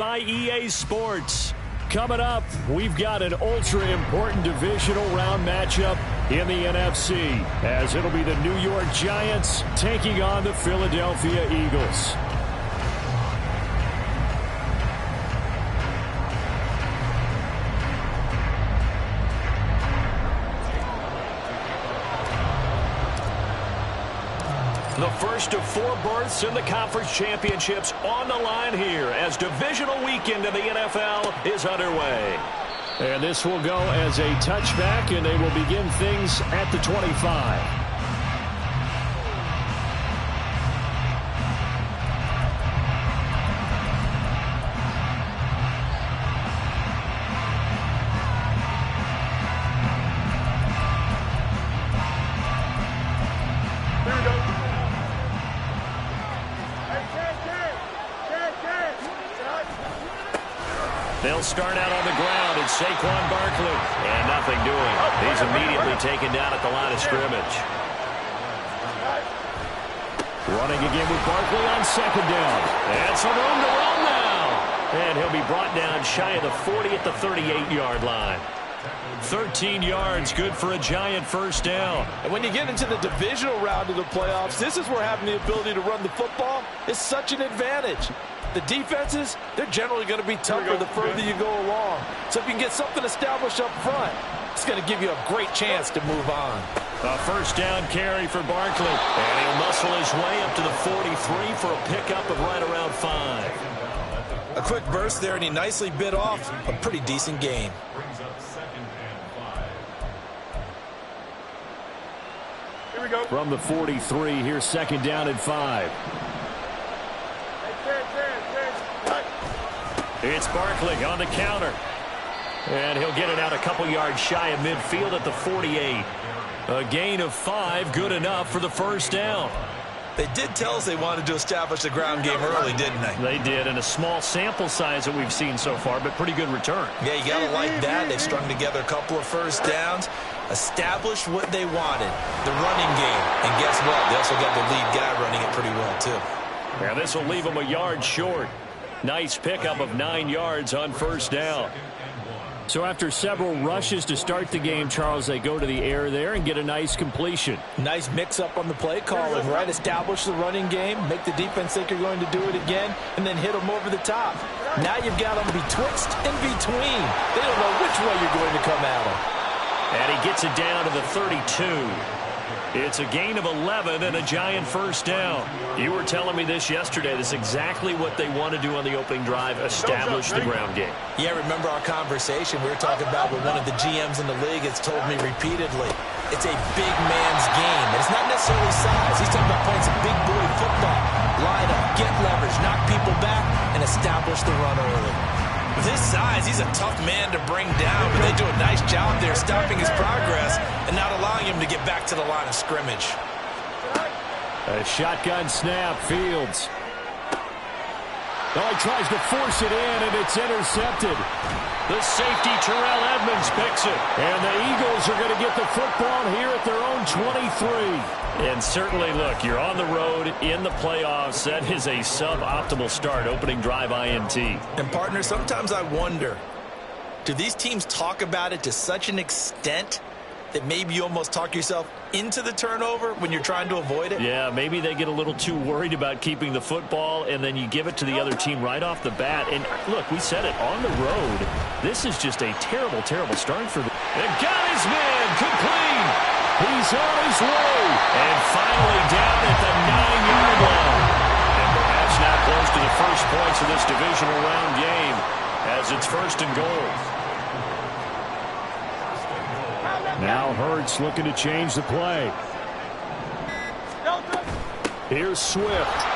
By EA Sports. Coming up, we've got an ultra-important divisional round matchup in the NFC, as it'll be the New York Giants taking on the Philadelphia Eagles. The first of 4 berths in the conference championships on the line here as divisional weekend in the NFL is underway. And this will go as a touchback, and they will begin things at the 25. They'll start out on the ground, and Saquon Barkley. And nothing doing. He's immediately taken down at the line of scrimmage. Running again with Barkley on second down. And some room to run now. And he'll be brought down shy of the 40 at the 38-yard line. 13 yards, good for a Giant first down. And when you get into the divisional round of the playoffs, this is where having the ability to run the football is such an advantage. The defenses, they're generally going to be tougher the further you go along. So if you can get something established up front, it's going to give you a great chance to move on. A first down carry for Barkley. And he'll muscle his way up to the 43 for a pickup of right around 5. A quick burst there, and he nicely bit off a pretty decent gain. Here we go. From the 43, here's second down and 5. It's Barkley on the counter. And he'll get it out a couple yards shy of midfield at the 48. A gain of 5, good enough for the first down. They did tell us they wanted to establish the ground game early, didn't they? They did, and a small sample size that we've seen so far, but pretty good return. Yeah, you got to like that. They've strung together a couple of first downs, established what they wanted, the running game. And guess what? They also got the lead guy running it pretty well, too. Yeah, this will leave them a yard short. Nice pickup of 9 yards on first down. So after several rushes to start the game, Charles, they go to the air there and get a nice completion. Nice mix-up on the play calling, right? Establish the running game, make the defense think you're going to do it again, and then hit them over the top. Now you've got them betwixt and between. They don't know which way you're going to come at them. And he gets it down to the 32. It's a gain of 11 and a Giant first down. You were telling me this yesterday. This is exactly what they want to do on the opening drive, establish the ground game. Yeah, remember our conversation we were talking about with one of the GMs in the league has told me repeatedly. It's a big man's game. And it's not necessarily size. He's talking about playing some big boy football. Line up, get leverage, knock people back, and establish the run early. With his size, he's a tough man to bring down, but they do a nice job there stopping his progress and not allowing him to get back to the line of scrimmage. A shotgun snap, Fields. Oh, he tries to force it in, and it's intercepted. The safety, Terrell Edmonds, picks it. And the Eagles are going to get the football here at their own 23. And certainly, look, you're on the road in the playoffs. That is a suboptimal start, opening drive INT. And, partner, sometimes I wonder, do these teams talk about it to such an extent that maybe you almost talk yourself into the turnover when you're trying to avoid it? Yeah, maybe they get a little too worried about keeping the football, and then you give it to the other team right off the bat. And, look, we said it, on the road, this is just a terrible, terrible start for them. And got his man, complete. He's on his way. And finally down at the 9-yard line. And perhaps now close to the first points of this divisional round game as it's first and goal. Now Hurts looking to change the play. Here's Swift.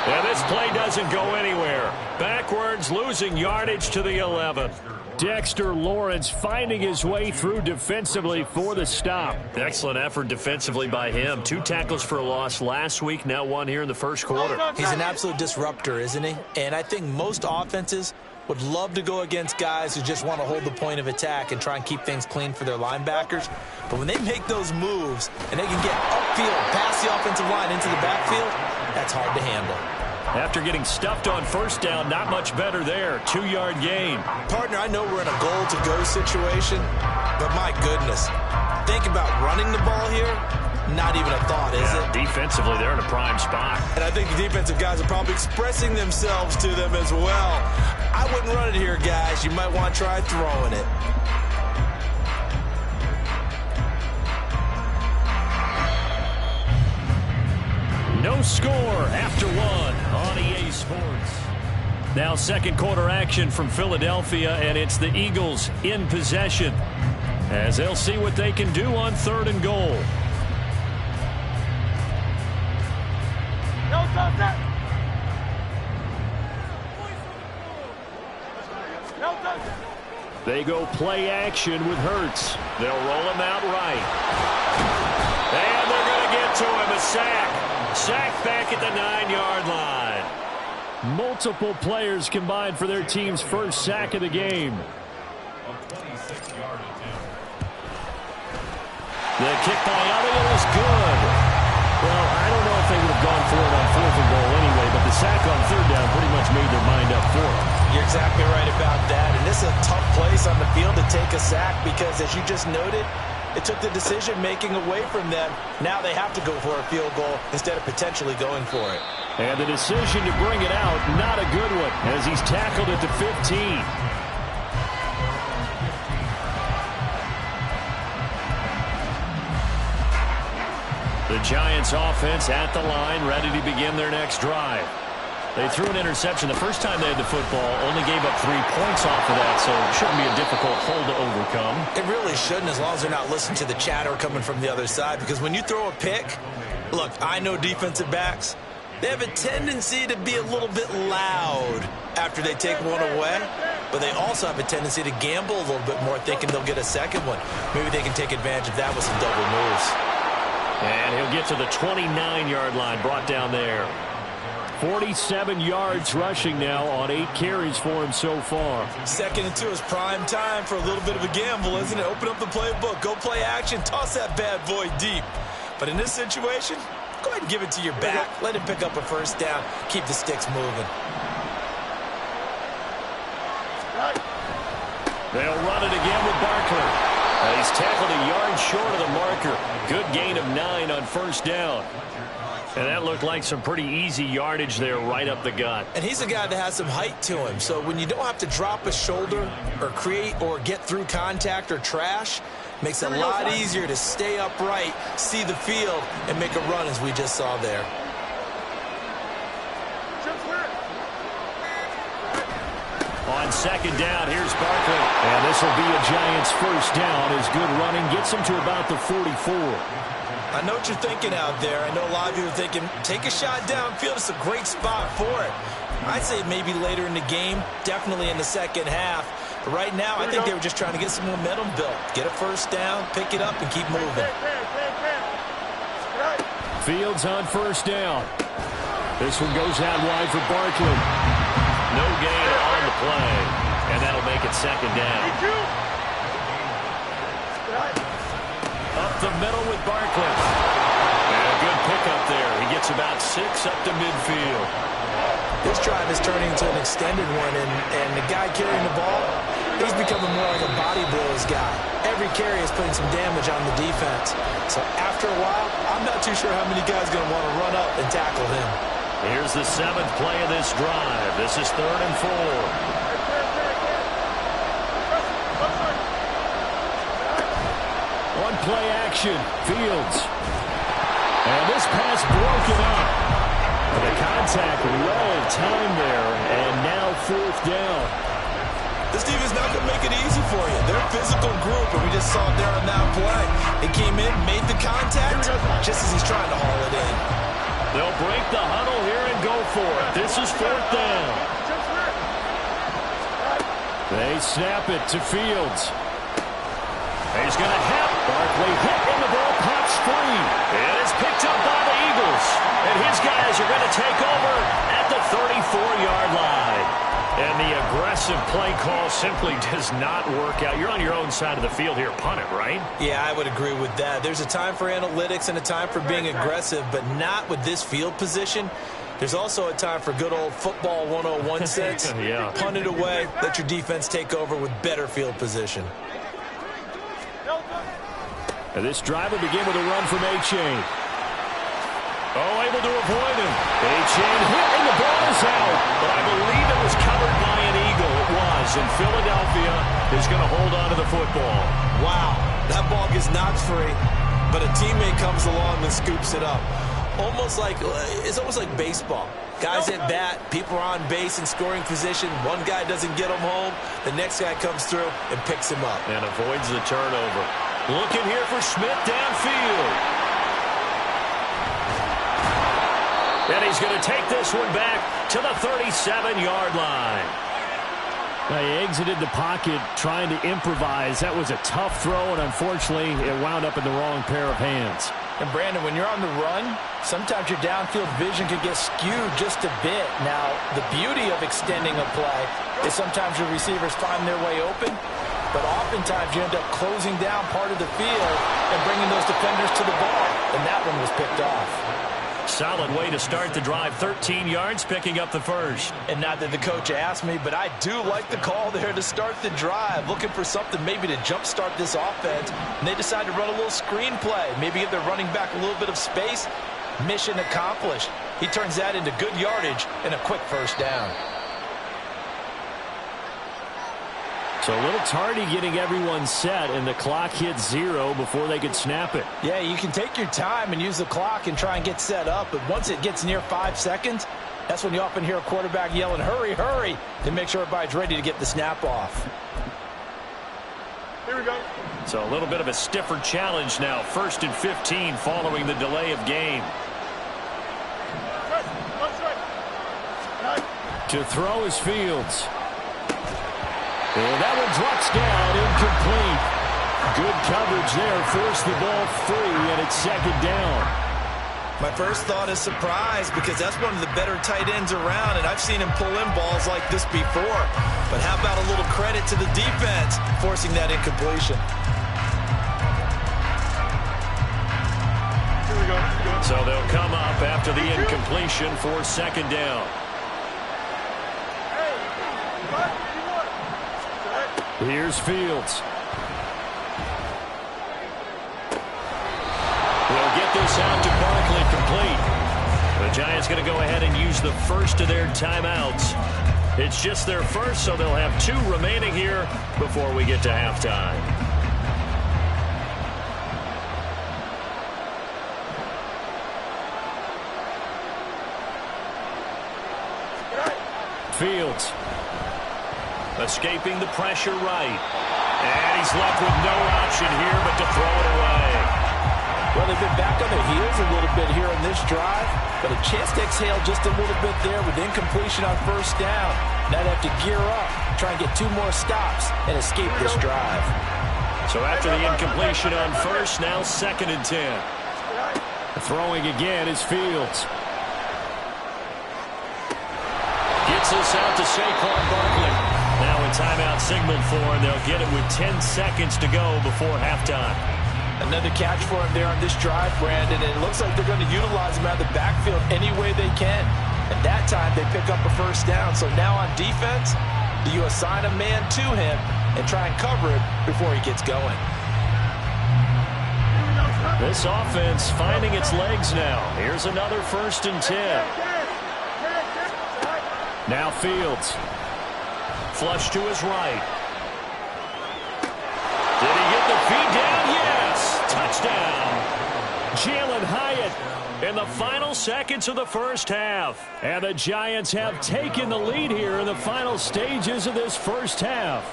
And this play doesn't go anywhere. Backwards, losing yardage to the 11. Dexter Lawrence finding his way through defensively for the stop. Excellent effort defensively by him. 2 tackles for a loss last week, now 1 here in the first quarter. He's an absolute disruptor, isn't he? And I think most offenses would love to go against guys who just want to hold the point of attack and try and keep things clean for their linebackers. But when they make those moves and they can get upfield past the offensive line into the backfield, that's hard to handle. After getting stuffed on first down, not much better there. 2-yard gain. Partner, I know we're in a goal-to-go situation, but my goodness, think about running the ball here. Not even a thought, is it? Defensively, they're in a prime spot. And I think the defensive guys are probably expressing themselves to them as well. I wouldn't run it here, guys. You might want to try throwing it. No score after one on EA Sports. Now second quarter action from Philadelphia, and it's the Eagles in possession as they'll see what they can do on 3rd and goal. They go play action with Hurts. They'll roll him out right. And they're going to get to him. A sack. Sack back at the 9-yard line. Multiple players combined for their team's first sack of the game. The kick by Elliott is good. Well, I don't know if they would have gone for it on 4th and goal anyway, but the sack on 3rd down pretty much made their mind up for it. You're exactly right about that. And this is a tough place on the field to take a sack because, as you just noted, it took the decision-making away from them. Now they have to go for a field goal instead of potentially going for it. And the decision to bring it out, not a good one, as he's tackled at the 15. The Giants offense at the line, ready to begin their next drive. They threw an interception the first time they had the football, only gave up 3 points off of that, so it shouldn't be a difficult hole to overcome. It really shouldn't, as long as they're not listening to the chatter coming from the other side, because when you throw a pick, look, I know defensive backs, they have a tendency to be a little bit loud after they take one away, but they also have a tendency to gamble a little bit more, thinking they'll get a second one. Maybe they can take advantage of that with some double moves. And he'll get to the 29-yard line, brought down there. 47 yards rushing now on 8 carries for him so far. 2nd and 2 is prime time for a little bit of a gamble, isn't it? Open up the playbook, go play action, toss that bad boy deep. But in this situation, go ahead and give it to your back. Let him pick up a first down. Keep the sticks moving. They'll run it again with Barkley. He's tackled a yard short of the marker. Good gain of 9 on first down. And that looked like some pretty easy yardage there right up the gut. And he's a guy that has some height to him. So when you don't have to drop a shoulder or create or get through contact or trash, makes it a lot easier to stay upright, see the field, and make a run as we just saw there. On 2nd down, here's Barkley. And this will be a Giants first down as good running gets him to about the 44. I know what you're thinking out there. I know a lot of you are thinking, take a shot downfield. It's a great spot for it. I'd say maybe later in the game, definitely in the second half. But right now, I think they were just trying to get some momentum built. Get a first down, pick it up, and keep moving. Fields on first down. This one goes out wide for Barkley. No gain on the play. And that'll make it 2nd down. Up the middle with Barkley. And a good pickup there. He gets about 6 up to midfield. This drive is turning into an extended one, and the guy carrying the ball, he's becoming more like a body blows guy. Every carry is putting some damage on the defense. So after a while, I'm not too sure how many guys are going to want to run up and tackle him. Here's the 7th play of this drive. This is 3rd and 4. Play action, Fields. And this pass broken up. The contact well timed there, and now 4th down. This team is not going to make it easy for you. They're a physical group, and we just saw it there on that play. He came in, made the contact, just as he's trying to haul it in. They'll break the huddle here and go for it. This is 4th down. They snap it to Fields. He's going to have Barkley hit and the ball pops free. It is picked up by the Eagles. And his guys are going to take over at the 34-yard line. And the aggressive play call simply does not work out. You're on your own side of the field here. Punt it, right? Yeah, I would agree with that. There's a time for analytics and a time for being aggressive, but not with this field position. There's also a time for good old football 101 sense. Yeah. Punt it away, let your defense take over with better field position. And this drive will begin with a run from A-Chain. Oh, able to avoid him. A-Chain hit, and the ball is out. But I believe it was covered by an Eagle. It was, and Philadelphia is going to hold on to the football. Wow, that ball gets knocked free, but a teammate comes along and scoops it up. It's almost like baseball. Guys at bat, people are on base in scoring position. One guy doesn't get him home. The next guy comes through and picks him up. And avoids the turnover. Looking here for Smith downfield. And he's going to take this one back to the 37-yard line. They exited the pocket trying to improvise. That was a tough throw, and unfortunately, it wound up in the wrong pair of hands. And Brandon, when you're on the run, sometimes your downfield vision can get skewed just a bit. Now, the beauty of extending a play is sometimes your receivers find their way open, but oftentimes you end up closing down part of the field and bringing those defenders to the ball, and that one was picked off. Solid way to start the drive. 13 yards, picking up the first. And not that the coach asked me, but I do like the call there to start the drive. Looking for something maybe to jumpstart this offense. And they decide to run a little screen play. Maybe give their running back a little bit of space. Mission accomplished. He turns that into good yardage and a quick first down. So a little tardy getting everyone set, and the clock hits 0 before they could snap it. Yeah, you can take your time and use the clock and try and get set up, but once it gets near 5 seconds, that's when you often hear a quarterback yelling, hurry, hurry, to make sure everybody's ready to get the snap off. Here we go. So a little bit of a stiffer challenge now. 1st and 15 following the delay of game. To throw is Fields. And that one drops down, incomplete. Good coverage there, forced the ball free, and it's 2nd down. My first thought is surprise, because that's one of the better tight ends around, and I've seen him pull in balls like this before. But how about a little credit to the defense forcing that incompletion? Here we go. So they'll come up after the incompletion for 2nd down. Here's Fields. We'll get this out to Barkley complete. The Giants going to go ahead and use the first of their timeouts. It's just their first, so they'll have 2 remaining here before we get to halftime. Fields. Escaping the pressure right. And he's left with no option here but to throw it away. Well, they've been back on their heels a little bit here on this drive, but a chance to exhale just a little bit there with incompletion on 1st down. Now they have to gear up, try and get 2 more stops, and escape this drive. So after the incompletion on 1st, now 2nd and 10. Throwing again is Fields. Gets this out to Saquon Barkley. Now a timeout signaled for, and they'll get it with 10 seconds to go before halftime. Another catch for him there on this drive, Brandon, and it looks like they're going to utilize him out of the backfield any way they can. And that time, they pick up a 1st down. So now on defense, do you assign a man to him and try and cover it before he gets going? This offense finding its legs now. Here's another 1st and 10. Now Fields. Flush to his right. Did he get the feed down? Yes. Touchdown. Jalen Hyatt in the final seconds of the 1st half. And the Giants have taken the lead here in the final stages of this 1st half.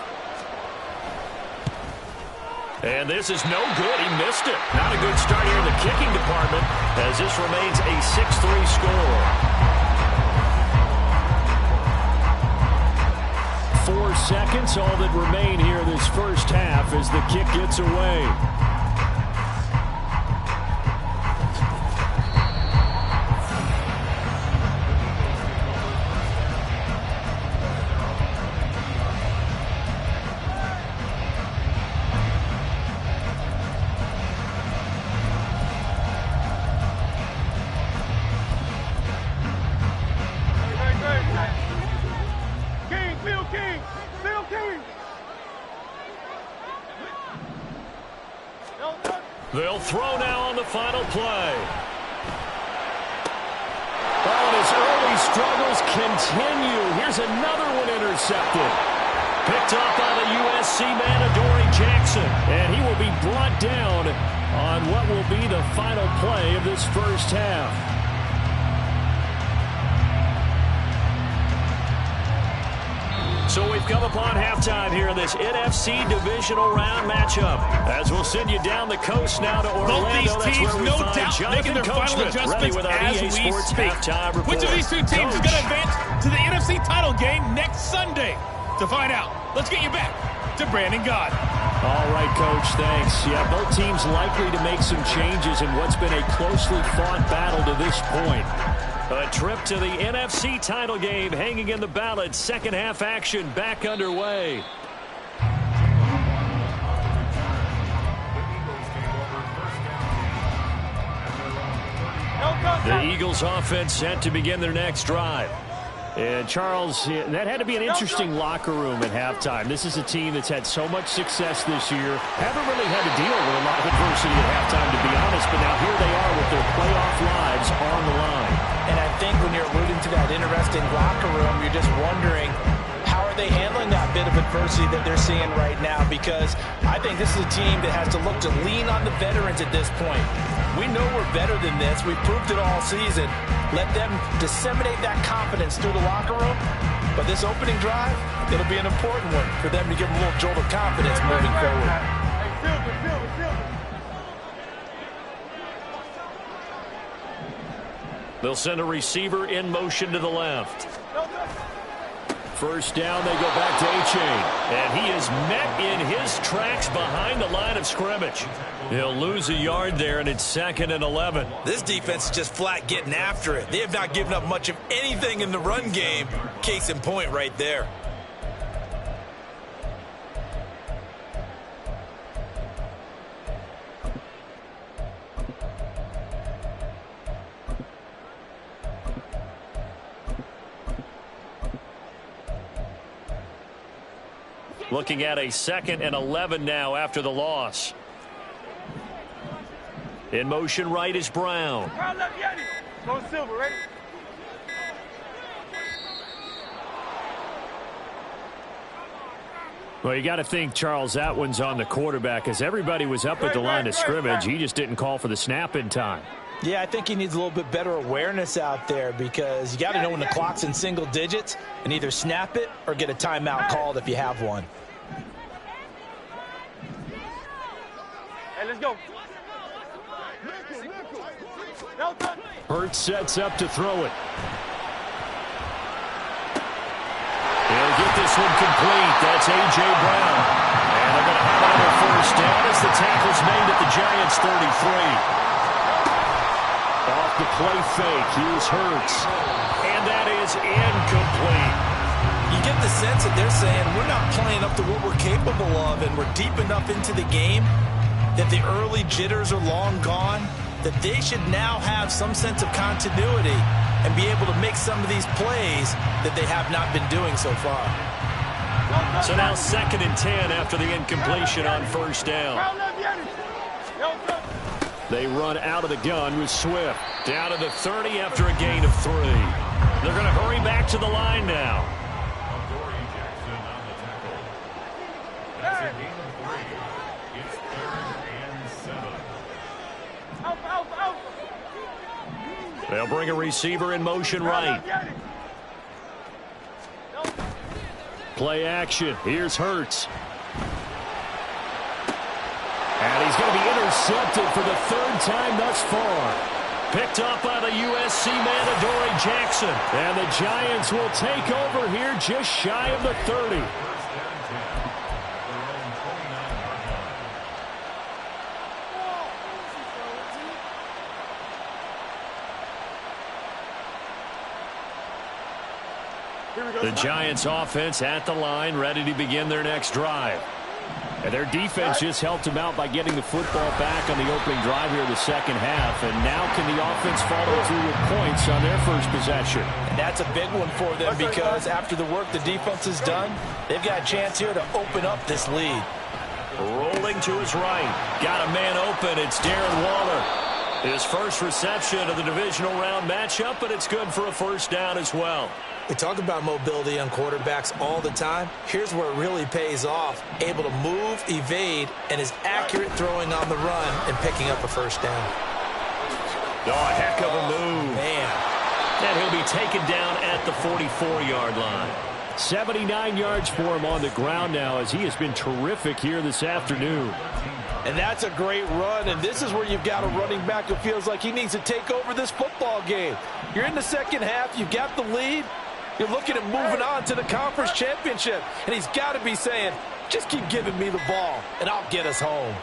And this is no good. He missed it. Not a good start here in the kicking department as this remains a 6-3 score. 4 seconds, all that remain here this 1st half as the kick gets away. They'll throw now on the final play. Oh, and his early struggles continue. Here's another one intercepted. Picked up by the USC man, Adoree Jackson. And he will be brought down on what will be the final play of this first half. So we've come upon halftime here in this NFC divisional round matchup. As we'll send you down the coast now to Orlando. Both these teams, no doubt, making their final adjustments as we speak. Which of these two teams is going to advance to the NFC title game next Sunday? To find out, let's get you back to Brandon Gaudin. All right, Coach, thanks. Yeah, both teams likely to make some changes in what's been a closely fought battle to this point. A trip to the NFC title game hanging in the balance. Second half action back underway. The Eagles offense set to begin their next drive. And Charles, that had to be an interesting locker room at halftime. This is a team that's had so much success this year. Haven't really had to deal with a lot of adversity at halftime, to be honest. But now here they are with their playoff lives on the line. And I think when you're alluding to that interesting locker room, you're just wondering, how are they handling that bit of adversity that they're seeing right now? Because I think this is a team that has to look to lean on the veterans at this point. We know we're better than this. We've proved it all season. Let them disseminate that confidence through the locker room. But this opening drive, it'll be an important one for them to give them a little jolt of confidence moving forward. They'll send a receiver in motion to the left. First down, they go back to A-Chain. And he is met in his tracks behind the line of scrimmage. He'll lose a yard there, and it's 2nd and 11. This defense is just flat getting after it. They have not given up much of anything in the run game. Case in point right there. Looking at a 2nd and 11 now after the loss. In motion right is Brown. Go Silver, ready? Well, you got to think, Charles, that one's on the quarterback, as everybody was up at the line of scrimmage. He just didn't call for the snap in time. Yeah, I think he needs a little bit better awareness out there, because you got to know when the clock's in single digits and either snap it or get a timeout called if you have one. Hey, let's go. Hurts sets up to throw it. He'll get this one complete. That's A.J. Brown. And they're going to have another first down as the tackle's made at the Giants' 33. Off the play fake, here's Hurts. And that is incomplete. You get the sense that they're saying we're not playing up to what we're capable of, and we're deep enough into the game that the early jitters are long gone, that they should now have some sense of continuity and be able to make some of these plays that they have not been doing so far. So now 2nd and 10 after the incompletion on first down. They run out of the gun with Swift. Down to the 30 after a gain of 3. They're going to hurry back to the line now. They'll bring a receiver in motion right. Play action. Here's Hurts. And he's going to be intercepted for the 3rd time thus far. Picked up by the USC man, Adoree Jackson. And the Giants will take over here just shy of the 30. The Giants offense at the line, ready to begin their next drive. And their defense just helped them out by getting the football back on the opening drive here in the second half. And now can the offense follow through with points on their first possession? And that's a big one for them, because after the work the defense has done, they've got a chance here to open up this lead. Rolling to his right. Got a man open. It's Darren Waller. His first reception of the divisional round matchup, but it's good for a first down as well. We talk about mobility on quarterbacks all the time. Here's where it really pays off. Able to move, evade, and is accurate throwing on the run and picking up a first down. Oh, a heck of a move. Man. And he'll be taken down at the 44-yard line. 79 yards for him on the ground now as he has been terrific here this afternoon. And that's a great run, and this is where you've got a running back who feels like he needs to take over this football game. You're in the second half, you've got the lead, you're looking at moving on to the conference championship, and he's got to be saying, just keep giving me the ball, and I'll get us home.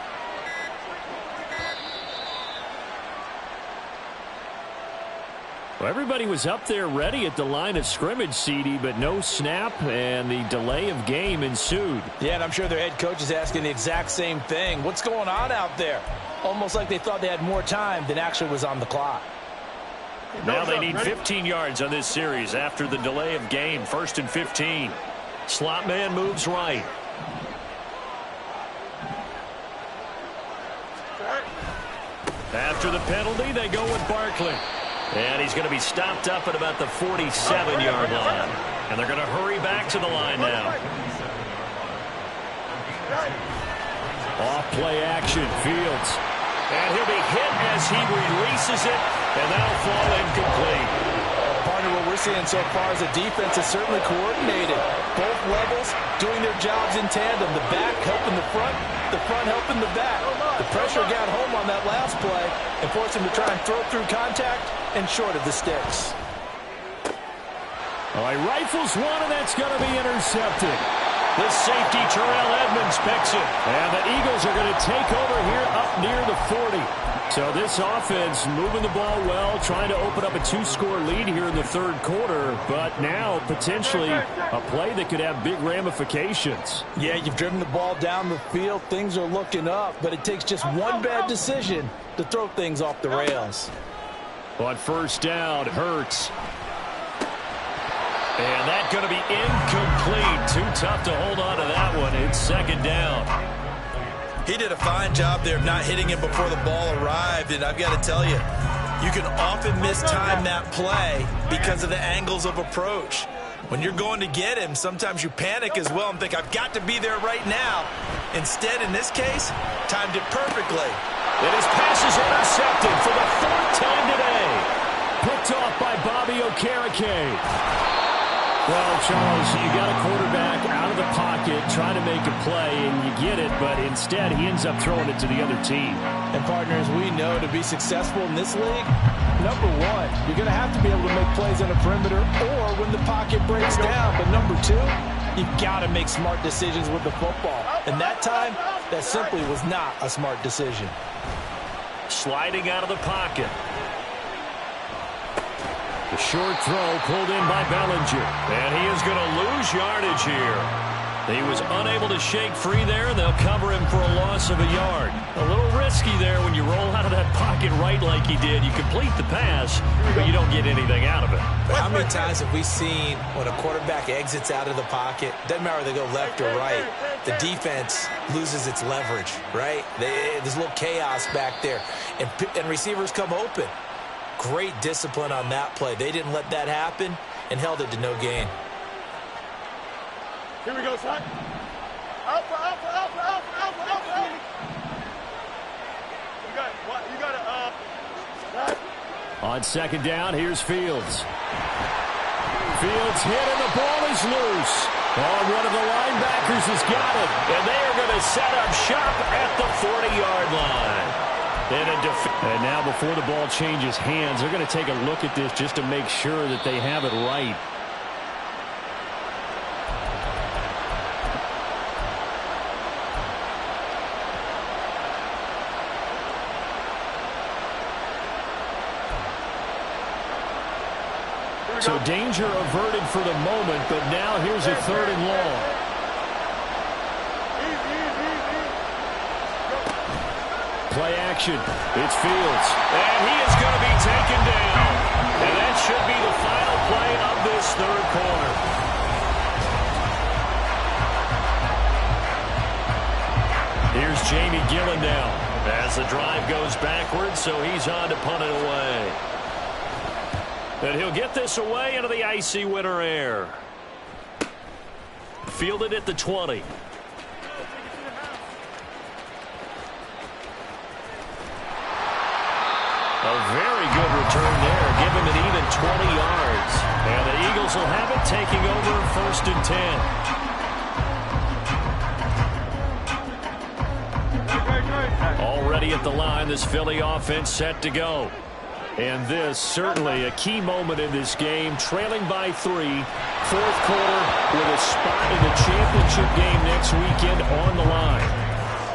Well, everybody was up there ready at the line of scrimmage, CD, but no snap, and the delay of game ensued. Yeah, and I'm sure their head coach is asking the exact same thing. What's going on out there? Almost like they thought they had more time than actually was on the clock. Now they need 15 yards on this series after the delay of game. 1st and 15. Slot man moves right. After the penalty, they go with Barkley. And he's going to be stopped up at about the 47-yard line. And they're going to hurry back to the line now. Off play action, Fields. And he'll be hit as he releases it, and that'll fall incomplete. Partner, what we're seeing so far is the defense is certainly coordinated. Both levels doing their jobs in tandem. The back helping the front helping the back. The pressure got home on that last play and forced him to try and throw through contact and short of the sticks. All right, rifles one, and that's going to be intercepted. The safety, Terrell Edmonds, picks it. And the Eagles are going to take over here up near the 40. So this offense moving the ball well, trying to open up a 2-score lead here in the third quarter, but now potentially a play that could have big ramifications. Yeah, you've driven the ball down the field. Things are looking up, but it takes just one bad decision to throw things off the rails. On first down, Hurts. And that's going to be incomplete. Too tough to hold on to that one. It's second down. He did a fine job there of not hitting him before the ball arrived, and I've got to tell you, you can often mistime that play because of the angles of approach. When you're going to get him, sometimes you panic as well and think, I've got to be there right now. Instead, in this case, timed it perfectly. And his pass is intercepted for the 4th time today. Picked off by Bobby Okereke. Well, Charles, you got a quarterback out of the pocket trying to make a play, and you get it, but instead he ends up throwing it to the other team. And partners, we know to be successful in this league, number one, you're going to have to be able to make plays on the perimeter or when the pocket breaks down. But number two, you've got to make smart decisions with the football. And that time, that simply was not a smart decision. Sliding out of the pocket. The short throw pulled in by Bellinger. And he is going to lose yardage here. He was unable to shake free there, and they'll cover him for a loss of a yard. A little risky there when you roll out of that pocket right like he did. You complete the pass, but you don't get anything out of it. How many times have we seen when a quarterback exits out of the pocket, doesn't matter whether they go left or right, the defense loses its leverage, right? There's a little chaos back there, and receivers come open. Great discipline on that play. They didn't let that happen and held it to no gain. Here we go, son. Alpha, alpha, alpha, alpha, alpha, alpha, alpha. You got it. On second down, here's Fields. Fields hit and the ball is loose. Oh, one of the linebackers has got it. And they are going to set up shop at the 40-yard line. And now before the ball changes hands, they're going to take a look at this just to make sure that they have it right. So danger averted for the moment, but now here's a 3rd and long. Play action. It's Fields. And he is going to be taken down. And that should be the final play of this third quarter. Here's Jamie Gillen now as the drive goes backwards, so he's on to punt it away. And he'll get this away into the icy winter air. Fielded at the 20. A very good return there. Give him an even 20 yards. And the Eagles will have it, taking over 1st and 10. Already at the line, this Philly offense set to go. And this certainly a key moment in this game. Trailing by 3, 4th quarter with a spot in the championship game next weekend on the line.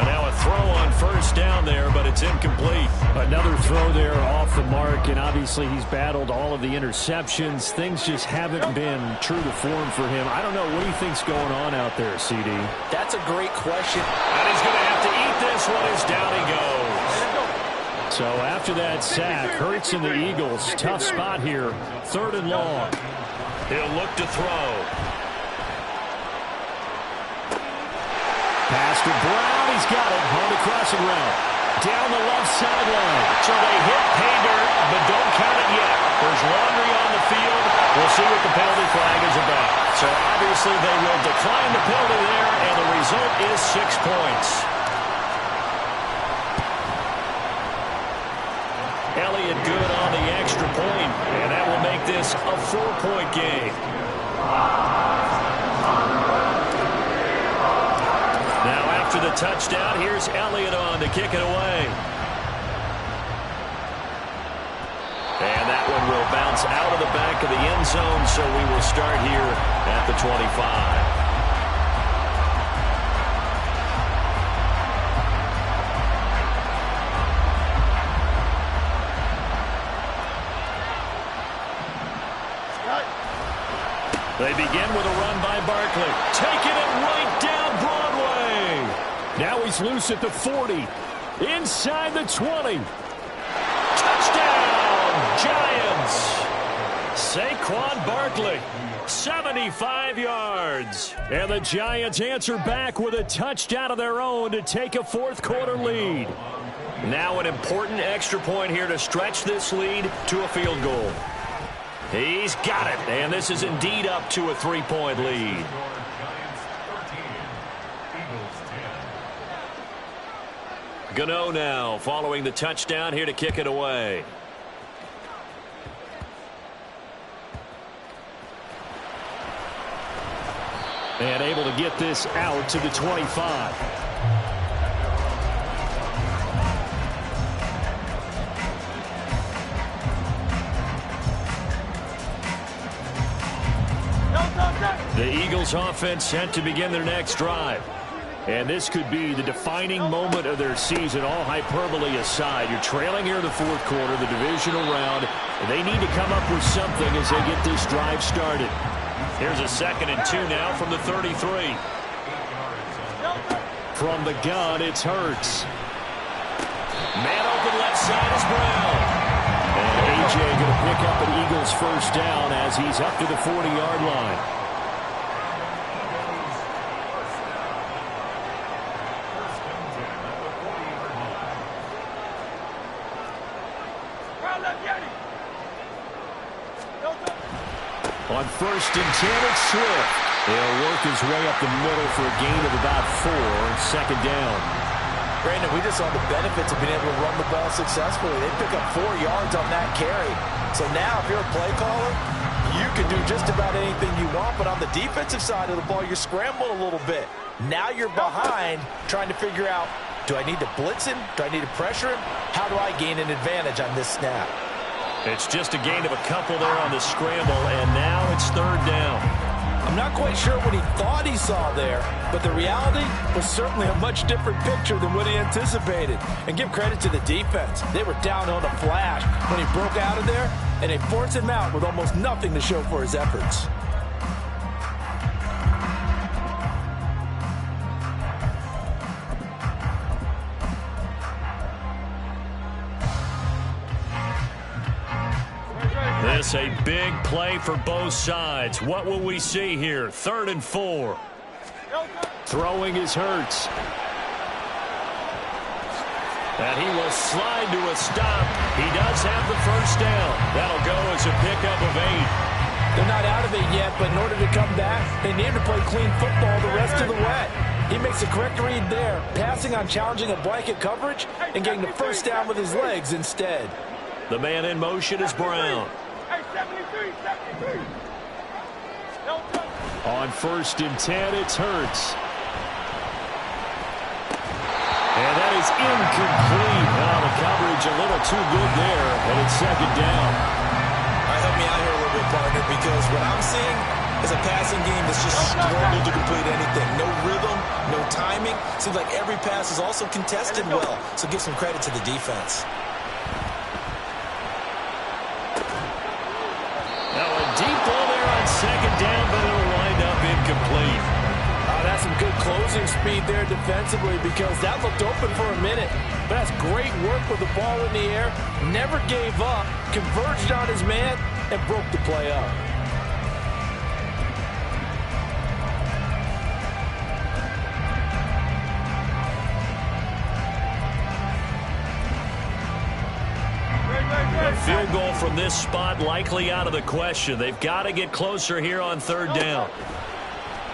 Now a throw on 1st down there, but it's incomplete. Another throw there off the mark, and obviously he's battled all of the interceptions. Things just haven't been true to form for him. I don't know. What do you think's going on out there, CD? That's a great question. And he's going to have to eat this one as down he goes. So after that sack, Hurts and the Eagles, tough spot here. 3rd and long. He'll look to throw. Pass to Brown. He's got it. On the crossing route. Down the left sideline. So they hit pay dirt, but don't count it yet. There's laundry on the field. We'll see what the penalty flag is about. So obviously they will decline the penalty there, and the result is 6 points. Elliott good on the extra point, and that will make this a 4-point game. Now after the touchdown, here's Elliott on to kick it away. And that one will bounce out of the back of the end zone, so we will start here at the 25. They begin with a run by Barkley. Taking it right down Broadway. Now he's loose at the 40. Inside the 20. Touchdown, Giants. Saquon Barkley, 75 yards. And the Giants answer back with a touchdown of their own to take a 4th quarter lead. Now an important extra point here to stretch this lead to a field goal. He's got it, and this is indeed up to a 3-point lead. Gano now following the touchdown here to kick it away. And able to get this out to the 25. The Eagles offense set to begin their next drive. And this could be the defining moment of their season, all hyperbole aside. You're trailing here in the 4th quarter, the divisional round, and they need to come up with something as they get this drive started. Here's a 2nd and 2 now from the 33. From the gun, it's Hurts. Man open left side is Brown. And A.J. going to pick up an Eagles 1st down as he's up to the 40-yard line. On 1st and 10, it's Swift. He'll work his way up the middle for a gain of about 4, 2nd down. Brandon, we just saw the benefits of being able to run the ball successfully. They pick up 4 yards on that carry. So now, if you're a play caller, you can do just about anything you want. But on the defensive side of the ball, you're scrambling a little bit. Now you're behind, trying to figure out, do I need to blitz him? Do I need to pressure him? How do I gain an advantage on this snap? It's just a gain of a couple there on the scramble, and now it's 3rd down. I'm not quite sure what he thought he saw there, but the reality was certainly a much different picture than what he anticipated. And give credit to the defense. They were down on a flash when he broke out of there, and they forced him out with almost nothing to show for his efforts. This a big play for both sides. What will we see here? 3rd and 4. Throwing is Hurts. And he will slide to a stop. He does have the first down. That'll go as a pickup of 8. They're not out of it yet, but in order to come back, they need to play clean football the rest of the way. He makes the correct read there, passing on challenging a blanket coverage and getting the first down with his legs instead. The man in motion is Brown. On 1st and 10, it's Hurts. And that is incomplete. Now the coverage a little too good there, and it's 2nd down. Help me out here a little bit, partner, because what I'm seeing is a passing game that's just struggled to complete anything. No rhythm, no timing. Seems like every pass is also contested well, so give some credit to the defense. Now a deep ball there on 2nd down, but it'll wind up incomplete. That's some good closing speed there defensively because that looked open for a minute. But that's great work with the ball in the air. Never gave up, converged on his man, and broke the play up. A field goal from this spot likely out of the question. They've got to get closer here on 3rd down.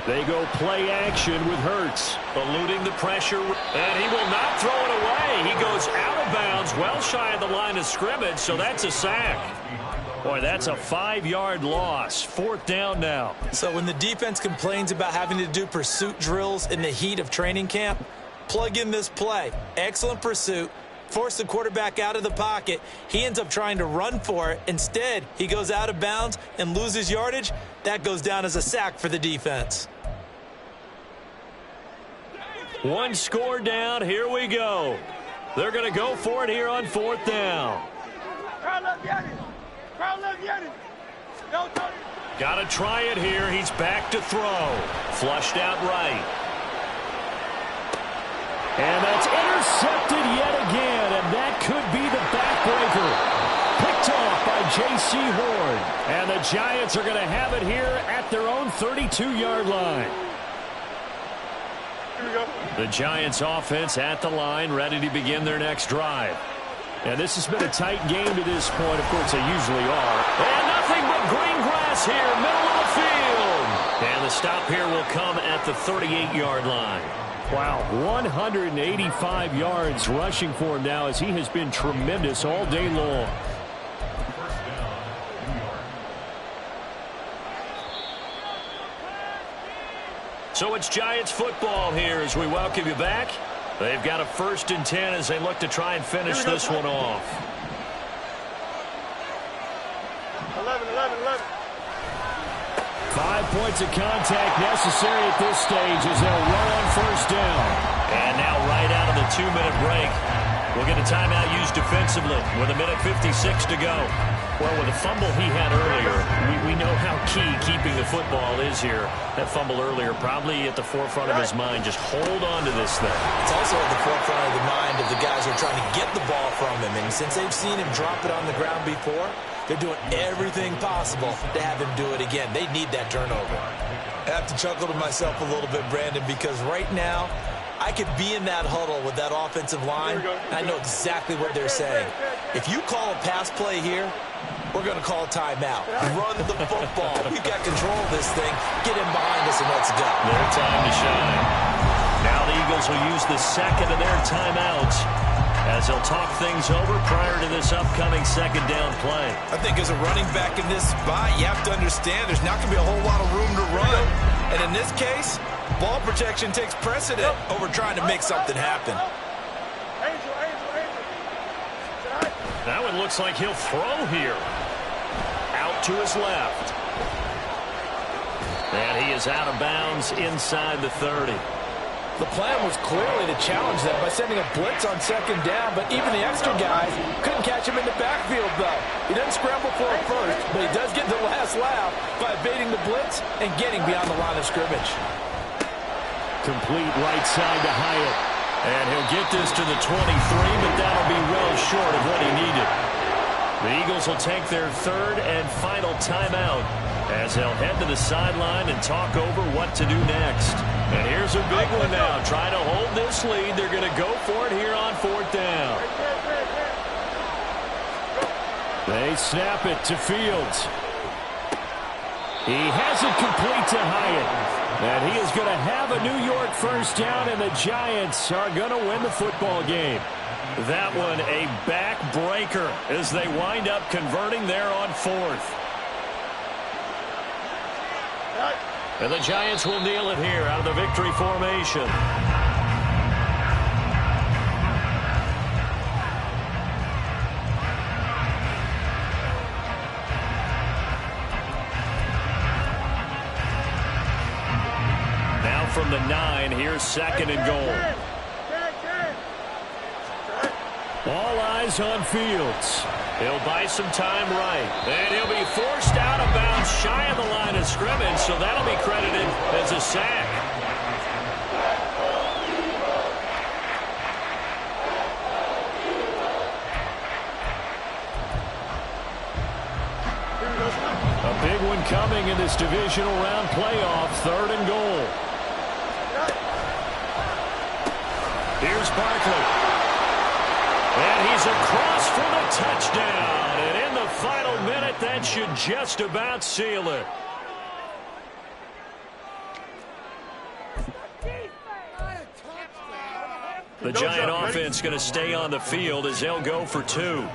They go play action with Hurts, eluding the pressure, and he will not throw it away. He goes out of bounds, well shy of the line of scrimmage, so that's a sack. Boy, that's a 5-yard loss. 4th down now. So when the defense complains about having to do pursuit drills in the heat of training camp, plug in this play. Excellent pursuit. Force the quarterback out of the pocket. He ends up trying to run for it. Instead, he goes out of bounds and loses yardage. That goes down as a sack for the defense. 1 score down. Here we go. They're going to go for it here on 4th down. Got to try it here. He's back to throw. Flushed out right. And that's intercepted yet again, and that could be the backbreaker. Picked off by J.C. Horn. And the Giants are going to have it here at their own 32-yard line. The Giants offense at the line, ready to begin their next drive. And this has been a tight game to this point. Of course, they usually are. And nothing but green grass here, middle of the field. And the stop here will come at the 38-yard line. Wow, 185 yards rushing for him now as he has been tremendous all day long. So it's Giants football here as we welcome you back. They've got a 1st and 10 as they look to try and finish this one off. 11. 5 points of contact necessary at this stage as they'll run on 1st down. And now right out of the 2-minute break, we'll get a timeout used defensively with 1:56 to go. Well, with the fumble he had earlier, we know how key keeping the football is here. That fumble earlier probably at the forefront of his mind. Just hold on to this thing. It's also at the forefront of the mind of the guys who are trying to get the ball from him. And since they've seen him drop it on the ground before, they're doing everything possible to have him do it again. They need that turnover. I have to chuckle to myself a little bit, Brandon, because right now, I could be in that huddle with that offensive line, and I know exactly what they're saying. If you call a pass play here, we're going to call a timeout. Run the football. We've got control of this thing. Get him behind us and let's go. Their time to shine. Now the Eagles will use the second of their timeouts as they'll talk things over prior to this upcoming 2nd down play. I think as a running back in this spot, you have to understand there's not going to be a whole lot of room to run. And in this case, ball protection takes precedent over trying to make something happen. That one looks like he'll throw here. Out to his left. And he is out of bounds inside the 30. The plan was clearly to challenge them by sending a blitz on 2nd down, but even the extra guys couldn't catch him in the backfield, though. He doesn't scramble for it first, but he does get the last laugh by evading the blitz and getting beyond the line of scrimmage. Complete right side to Hyatt. And he'll get this to the 23, but that'll be well short of what he needed. The Eagles will take their 3rd and final timeout as they'll head to the sideline and talk over what to do next. And here's a big one now. Trying to hold this lead. They're going to go for it here on 4th down. They snap it to Fields. He has it complete to Hyatt. And he is going to have a New York first down, and the Giants are going to win the football game. That one a backbreaker as they wind up converting there on 4th. And the Giants will kneel it here out of the victory formation. Now from the 9, here's 2nd and goal. All eyes on Fields. He'll buy some time right. And he'll be forced out of bounds shy of the line of scrimmage, so that'll be credited as a sack. A big one coming in this divisional round playoff, 3rd and goal. Here's Barkley. And he's across for the touchdown. And in the final minute, that should just about seal it. The Giant offense going to stay on the field as they'll go for 2.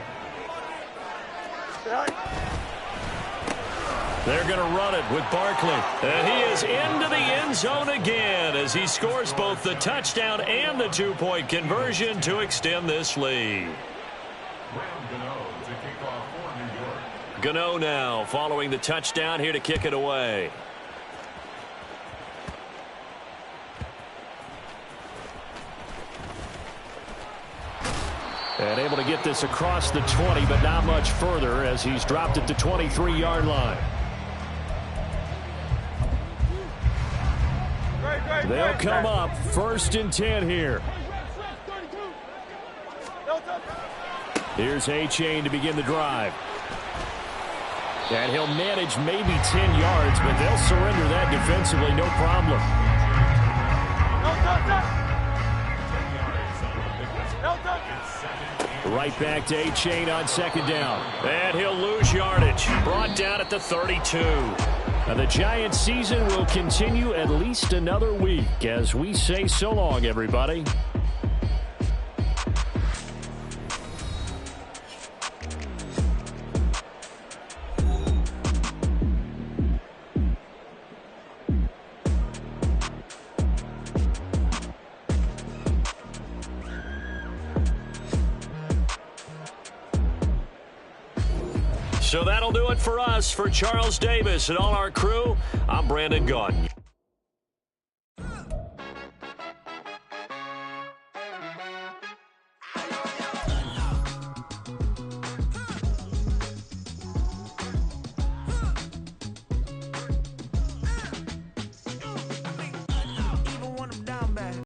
They're going to run it with Barkley. And he is into the end zone again as he scores both the touchdown and the 2-point conversion to extend this lead. Gano now following the touchdown here to kick it away. And able to get this across the 20, but not much further as he's dropped it to 23-yard line. They'll come up 1st and 10 here. Here's A-Chain to begin the drive. And he'll manage maybe 10 yards, but they'll surrender that defensively, no problem. Right back to A-Chain on 2nd down. And he'll lose yardage. Brought down at the 32. Now the Giants season will continue at least another week as we say so long, everybody. So that'll do it for us. For Charles Davis and all our crew, I'm Brandon Gaudin.